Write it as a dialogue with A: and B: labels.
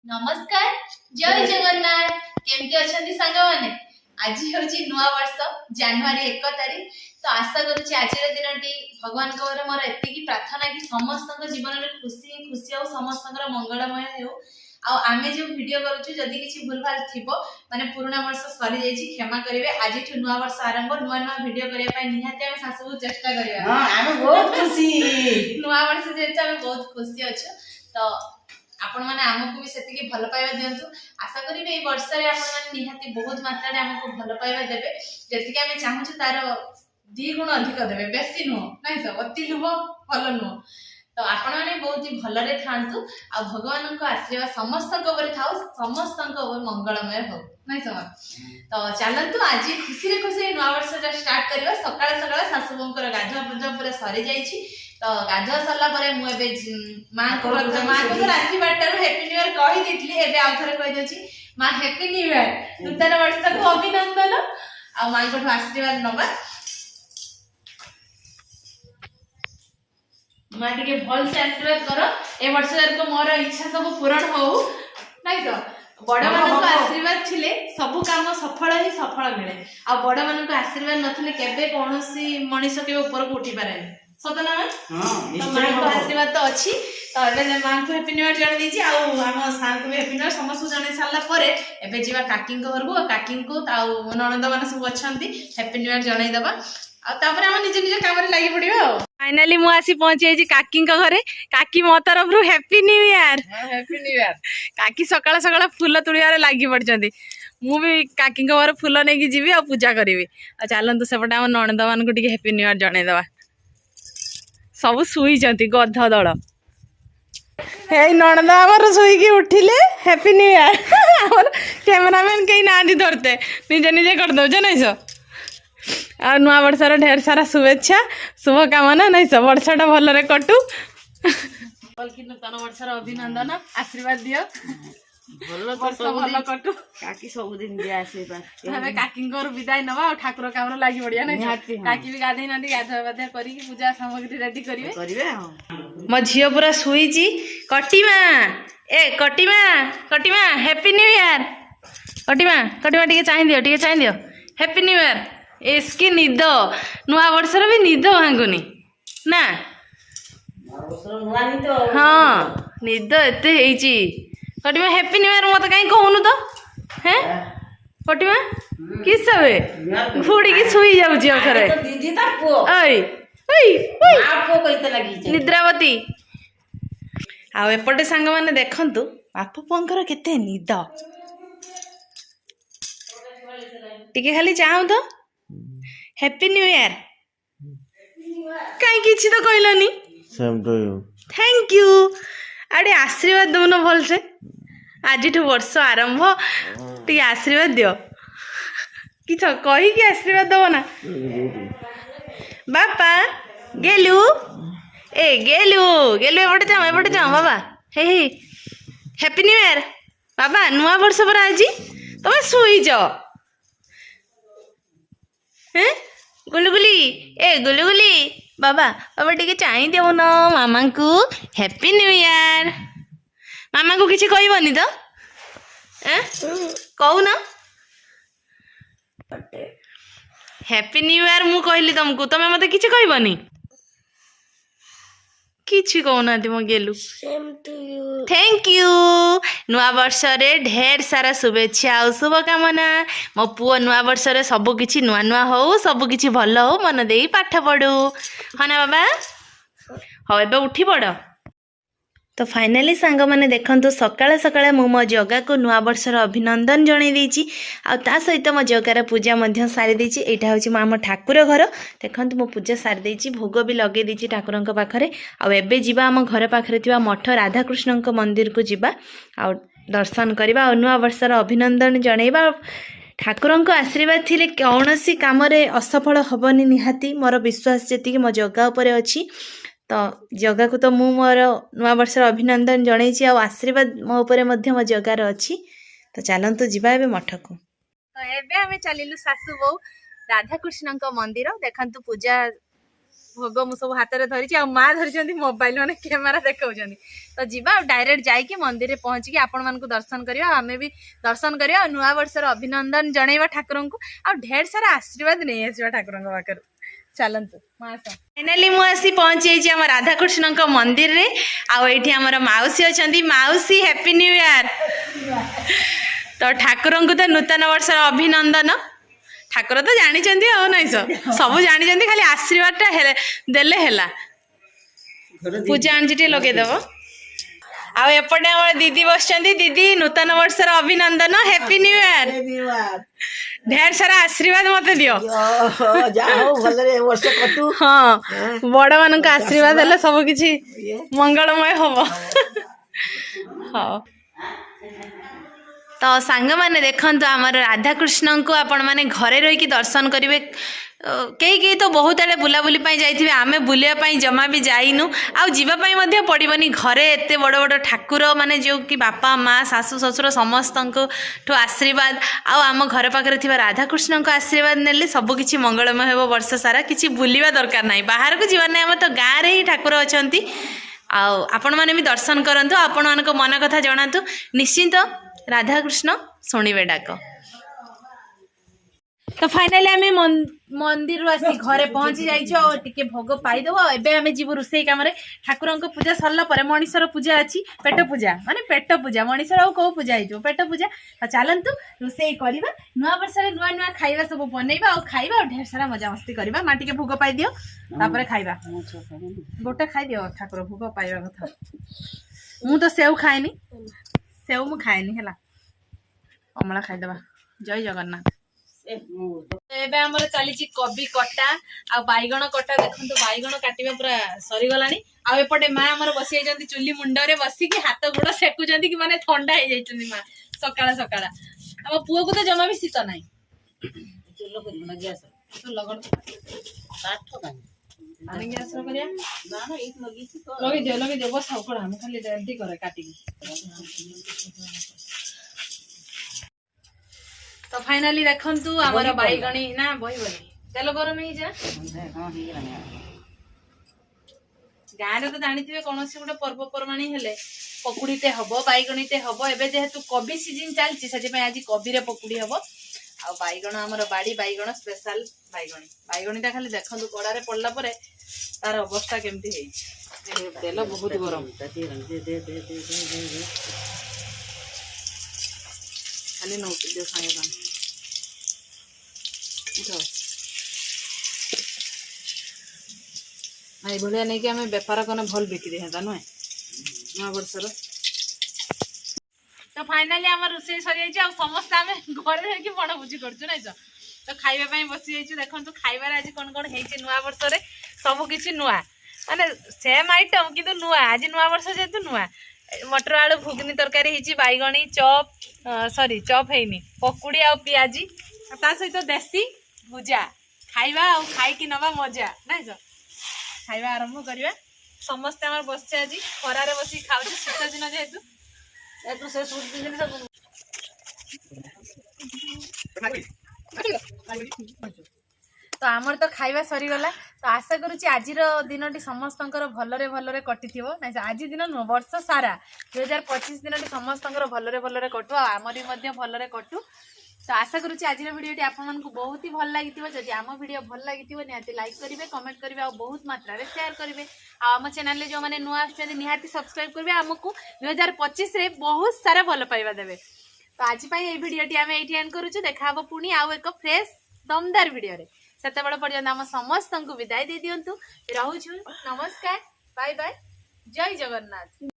A: नमस्कार जय जगन्नाथ केमती अछंती सांग माने आज होची नुआ वर्ष जनवरी 1 तारीख तो आशा करूची आज दिनटी भगवान को मोर एतिकी प्रार्थना कि समस्त जीवन में खुशी खुशी और समस्त मंगलमय हो आमे जो वीडियो करूछु जदी किछि भूल भाल थिबो माने पुराना वर्ष सरी जाइछि क्षमा करिवे आज ठु नुआ वर्ष आरंभ नुआ नुआ वीडियो करिया पय निहाते हम सासु चेष्टा करिया
B: हां आमे बहुत खुशी
A: नुआ वर्ष जेता हम बहुत खुशी अछु तो आपण माने हमकु भी सेतिकी भल पाइबा दियंतु आशा करी ए वर्ष रे आपण माने निहाती बहुत मात्रा रे हमकु भल पाइबा देबे जेतिकी हमें चाहूछु तार 2 गुण अधिक देबे बेसी नो नाही तो अति लुभ भल नो तो आपण माने बहुत ही भल रे थांतु आ भगवान को आशीर्वाद समस्त को ऊपर थाउ समस्त को ऊपर मंगलमय हो नाही तो तो चलंतु आज खुशी रे खुशी नवा वर्ष जो स्टार्ट करबा सकाळ सकाळ सासुबंकर गाधुआ पूजा पूरा सरी जाईछि तो गाधुआ सरला परे मु एबे मां को राती 12 हैप्पी न्यू ईयर कहि दितली एबे आ थरे कहि देछि मां हैप्पी न्यू ईयर नूतन वर्ष को अभिनंदन आ मां को आशीर्वाद नबा मां के भल से आशीर्वाद करो ए वर्ष को मोर इच्छा सब पूर्ण हो नाही तो बड़ मान को आशीर्वाद थिले सब काम सफल ही सफल मिले आ बड़ मान को आशीर्वाद नथिले केबे कोनोसी मनीष के ऊपर को उठी पारे सत ना तो मां को आशीर्वाद तो अच्छी तो एबे मां को हैप्पी न्यू ईयर जण दीची आ हम सार को हैप्पी न्यू ईयर समस्त जण सारला परे एबे जीवा काकी को घर को काकी को आ ननंद मान सब अछंती हैप्पी न्यू ईयर जणाई दबा आ तापर हम निज निज काम रे लागि पड़िबो फाइनली मु आसी पहुंचे जी काकी को घरे काकी मो तरफ रु happy new year
B: happy new year
A: काकी सकाळ सकाळ फूल तुड़ियारे लागि पड़चंती मु भी काकी को घर फूल नै कि जीवी आ पूजा करिवे आ चलंतु सेपटे हम ननंद मान को टिके हैप्पी न्यू ईयर जणाई दबा सब सुई जंती गध दळ हे ननंद हमर सुई की उठिले हैप्पी न्यू ईयर हमर कैमरामैन कहीं ना दी धरते निजे निजे कर दो जे नै सो आ नुआ वर्षर ढेर सारा शुभेच्छा शुभकामना नहीं सब वर्षटा भलरे कटू बल्कि नूतन वर्षर अभिनंदन आशीर्वाद दियो भल कटू
B: काकी सब दिन दिया आशीर्वाद
A: हमें काकी को विदाय नवा ठाकुर काम लागि बढ़िया नहीं काकी भी गाधै नदी गाधा बाधा करी पूजा सामग्री रेडी करिवे
B: करिवे
A: मो झियो पूरा सुईची कटिमा हैप्पी न्यू ईयर कटिमा टिके चाहि दियो हैप्पी न्यू ईयर इसकी निद नुआ वर्षर भी निद भांगुनी ना हाँ निद एते हेची कटिमा हैप्पी न्यू ईयर मत कहीं कहूनु तो हैं कटिमा किस सबे घुड़ी की सुई जाउची अखरे
B: दीदी ता पो
A: ओई ओई ओई
B: आपको कइते लागि
A: निद्रावती आ एपटे सांग माने देखंतु बापू पंकर केते निद टिके खाली चाहू तो हैप्पी न्यू ईयर कहीं किसी तो कहलनी
C: same to you
A: thank you अरे आशीर्वाद दउन भल से आज वर्ष आरंभ टी आशीर्वाद दियो कि कही कि आशीर्वाद दब ना बापा गेलु गेलु एपटे जाओ बाबा हे हैप्पी न्यू ईयर बाबा नुआ वर्ष पर आज तुम शुईच हैं गुलुगुली बाबा टिके चाहि देव न मामा को हैप्पी न्यू ईयर मामा को किसी कहबनी तो कहू ना हैप्पी न्यू ईयर मु कहली तुमको तमे मते किसी कहबनी किसी कहना मो गेलु थैंक यू नुआ वर्ष रे ढेर सारा शुभेच्छा और शुभकामना मो पुओ नुआ वर्ष रे सब किछि नुआ नुआ हो सब किछि भल हो मन देई पाठ पढ़ू हाँ ना बाबा हाँ एबे उठी पड़ तो फाइनली सांग मैंने देखंतु सकाळे सकाळे मु मो जगा को नुआ वर्षर अभिनंदन जणाई देछि आ ता सहित मो जगार पूजा मध्य सारी देछि एटा होछि आम ठाकुर घर देखंतु मो पूजा सारी देछि भोग भी लगे देछि ठाकुरंक पाखरे आ एबे जीवा आम घर पाखरे थिबा मठ राधाकृष्णंक मंदिर को जीवा आ दर्शन करबा आ नुआ वर्षर अभिनंदन जणाइबा ठाकुरंक आशीर्वाद थिले कौनसी काम रे असफल हबनी निहाती मोर विश्वास जेति मो जगा उपरे अछि तो जगा को तो मु मोर नुआ वर्षर अभिनंदन जणाई आशीर्वाद मो उपरे मध्य मो जगार अच्छी तो चलतु जीवा एबे मठ को तो एबे हमें चलिलु सासु बो राधाकृष्ण मंदिर देखंतु पूजा भोग मु सब हाथ में धरी माँ धरी मोबाइल मैंने कैमेरा देखा तो जीवा डायरेक्ट जाइए मंदिर में पहुँचिकी आपण मान दर्शन करवा आम भी दर्शन करवा नुआ वर्षर अभिनंदन जनइबा ठाकुर को आ ढेर सारा आशीर्वाद नहीं आसवा ठाकुर पाखर चलतु फाइनाली मुझे पहुंची जाइए आम राधाकृष्ण मंदिर रे आईटी आम मौसी अच्छा मौसी हैप्पी न्यू ईयर तो ठाकुर को तो नूतन वर्ष अभिनंदन ठाकुर तो जानी नहीं सब जानी खाली आशीर्वाद देले है पूजा आंटी लगेदेव आउ एपटे आम दीदी बस दीदी नूतन वर्ष अभिनंदन हैप्पी न्यू ईयर ढेर सारा आशीर्वाद मत दियो हाँ बड़ मान आशीर्वाद है सब किसी मंगलमय हम हाँ तो सांग मैंने देखु आमर राधाकृष्ण को आपण मैंने घरे रही दर्शन करेंगे कई तो बहुत आड़े बुलाबुली जाइए आम बुलापी जमा भी जाइनु आवाई पड़ोनी घरे एत बड़ बड़ ठाकुर माने जो कि बापा माँ सासु ससुर समस्त आशीर्वाद आम घर पाखे थी राधाकृष्ण को आशीर्वाद नेले सबकि मंगलमय हो वर्ष सारा किसी बुलवा दरकार ना बाहर को जीवार ना आम तो गाँव में ही ठाकुर अच्छा आपण मैंने भी दर्शन करूँ आपण मान मन कथा जनातु निश्चिंत राधाकृष्ण शुणवे डाक तो फाइनाली आम मंदिर आसी घरे पहुँची जाइए भोग पाईदेव एवं आम जीव रोषे कम ठाकुर पूजा सरला मनीषर पूजा अच्छी पेट पूजा माने पेट पूजा मनीषर कौ पूजा हो पेट पूजा तो चलतु रोषे करवा नुआ वर्ष नुआ नुआ खाइबा सब बनइबा और खाइबा और ढेर सारा मजा मस्ती करवा माँ टे भोग पाई दियो तापर खाइबा गोटे खाई दियो ठाकुर भोग पाइबा कथा मु तो सेव खाएनी सेव मु खाएनी है कमला खाईदबा जय जगन्नाथ एबे हमर चली कबी कटा आ बैगण कटा देखो बैगण काटिबा पूरा सरीगला आ एपटे माँ आमर बसी जाइछन्ती चुली मुंडरे बसिकी हाथ गोड़ सेकुचन्ती कि माने ठंडा हो जाइछन्ती माँ सकाळ सकाळ हम पुओ को तो जमा भी शीत नाही चुल्लो करना गैस चुल्लो कर काठ का आने गैस रो करिया ना ना एक लगी दे बस कोड हम खाली जल्दी करे काटी तो फाइनाली देखंतु हमर बैगणी ना बही बही तेल गरम ही जा गाँव में तो जानी कौन गोटे पर्वपर्वाणी हेले पकुड़ीटे हम बैगणीटे हम एवं जेहेतु कबी सीजन चलती से आज कबी पकुड़ी हम आ बैगण आमर बाड़ी बैगण स्पेशल बैगणी बैगणीटा खाली देखो कड़ारे पड़ला तार अवस्था केमती तेल बहुत गरम खाली नौटी दियो सागे भाई भाया नहीं कि आम बेपार कने भल बिक्री है नुहे नया वर्षर तो फाइनाली आम रोषे सरी जाइए समस्त आम घरे रही बण भोजी कर तो खाइबा बसी जाइए देखो खाइबार आज कौन कौन है नुआ वर्ष सबकि नुआ माने सेम आइटम किंतु नुआ आज नुआ वर्ष जेहेतु नुआ मटर आलू घुगनी तरकारी होती बैगणी चॉप सॉरी चॉप है पकुड़ी आ पियाजी ता सहित देसी भुजा खाइबा आ खाई नवा मजा ना खाइबा आरंभ करवा समस्ते आम बस आज खरारे बस खाऊ शीत दिन जेहेतु से तो आमर तो खाइबा सरीगला तो आशा करुच्ची आज दिन समस्त भलरे भलरे कटि आज दिन नुह वर्ष सारा 2025 दिन समस्त भलरे कटु आमरी भलरे कटु तो आशा करुच्ची आज भिडियो आपको बहुत ही भल लगी जदि आम भिडियो भल लगी निहाती लाइक करेंगे कमेंट करेंगे और बहुत मात्रा शेयर करेंगे आम चैनल जो मैंने नुआ निहाती सब्सक्राइब करेंगे आमको 2025 रे बहुत सारा भल पाइबा देवे तो आज ये भिडियो आम ये एंड करुचु देखा पुणी आउ एक फ्रेश दमदार भिडियो सेते बड़ पर्यंत आम समस्त को विदाय दे दिंतु रहूछु नमस्कार बाय बाय जय जगन्नाथ।